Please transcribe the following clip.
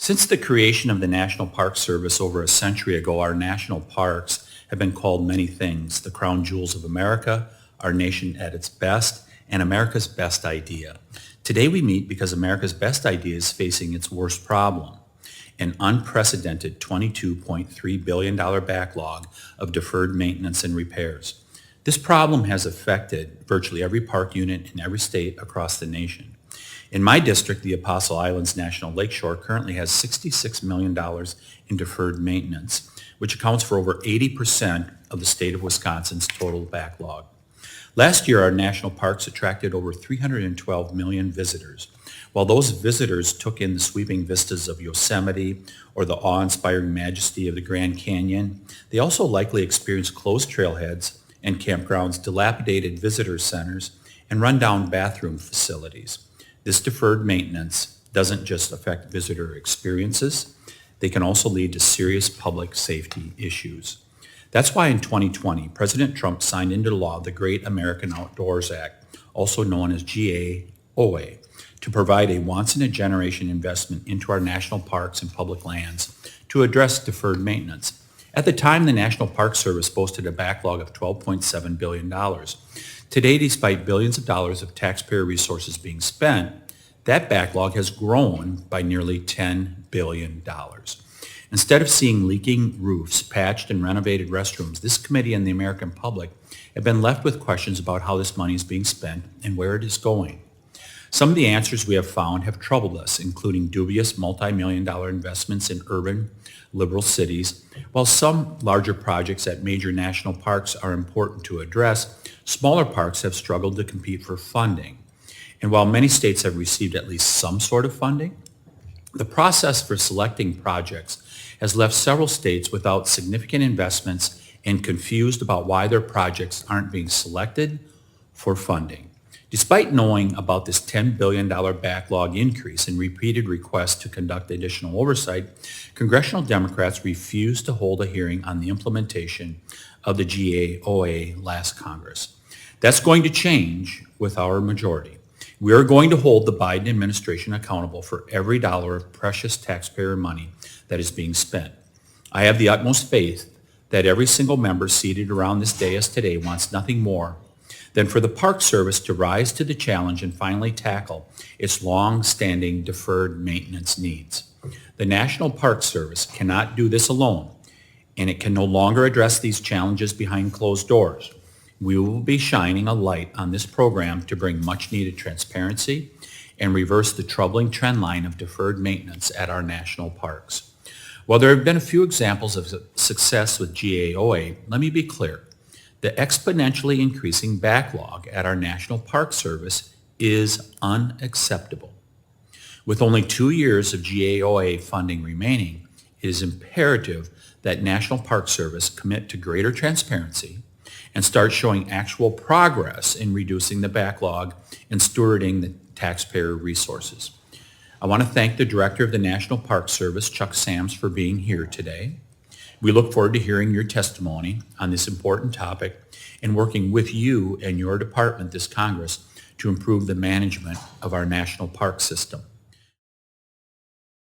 Since the creation of the National Park Service over a century ago, our national parks have been called many things: the crown jewels of America, our nation at its best, and America's best idea. Today we meet because America's best idea is facing its worst problem: an unprecedented $22.3 billion backlog of deferred maintenance and repairs. This problem has affected virtually every park unit in every state across the nation. In my district, the Apostle Islands National Lakeshore currently has $66 million in deferred maintenance, which accounts for over 80% of the state of Wisconsin's total backlog. Last year, our national parks attracted over 312 million visitors. While those visitors took in the sweeping vistas of Yosemite or the awe-inspiring majesty of the Grand Canyon, they also likely experienced closed trailheads and campgrounds, dilapidated visitor centers, and run-down bathroom facilities. This deferred maintenance doesn't just affect visitor experiences, they can also lead to serious public safety issues. That's why in 2020, President Trump signed into law the Great American Outdoors Act, also known as GAOA, to provide a once-in-a-generation investment into our national parks and public lands to address deferred maintenance. At the time, the National Park Service boasted a backlog of $12.7 billion. Today, despite billions of dollars of taxpayer resources being spent, that backlog has grown by nearly $10 billion. Instead of seeing leaking roofs, patched and renovated restrooms, this committee and the American public have been left with questions about how this money is being spent and where it is going. Some of the answers we have found have troubled us, including dubious multi-million-dollar investments in urban, liberal cities. While some larger projects at major national parks are important to address, smaller parks have struggled to compete for funding. And while many states have received at least some sort of funding, the process for selecting projects has left several states without significant investments and confused about why their projects aren't being selected for funding. Despite knowing about this $10 billion backlog increase and repeated requests to conduct additional oversight, congressional Democrats refused to hold a hearing on the implementation of the GAOA last Congress. That's going to change with our majority. We are going to hold the Biden administration accountable for every dollar of precious taxpayer money that is being spent. I have the utmost faith that every single member seated around this dais today wants nothing more than for the Park Service to rise to the challenge and finally tackle its long-standing deferred maintenance needs. The National Park Service cannot do this alone, and it can no longer address these challenges behind closed doors. We will be shining a light on this program to bring much-needed transparency and reverse the troubling trend line of deferred maintenance at our national parks. While there have been a few examples of success with GAOA, let me be clear. The exponentially increasing backlog at our National Park Service is unacceptable. With only 2 years of GAOA funding remaining, it is imperative that National Park Service commit to greater transparency and start showing actual progress in reducing the backlog and stewarding the taxpayer resources. I want to thank the Director of the National Park Service, Chuck Sams, for being here today. We look forward to hearing your testimony on this important topic and working with you and your department this Congress to improve the management of our national park system.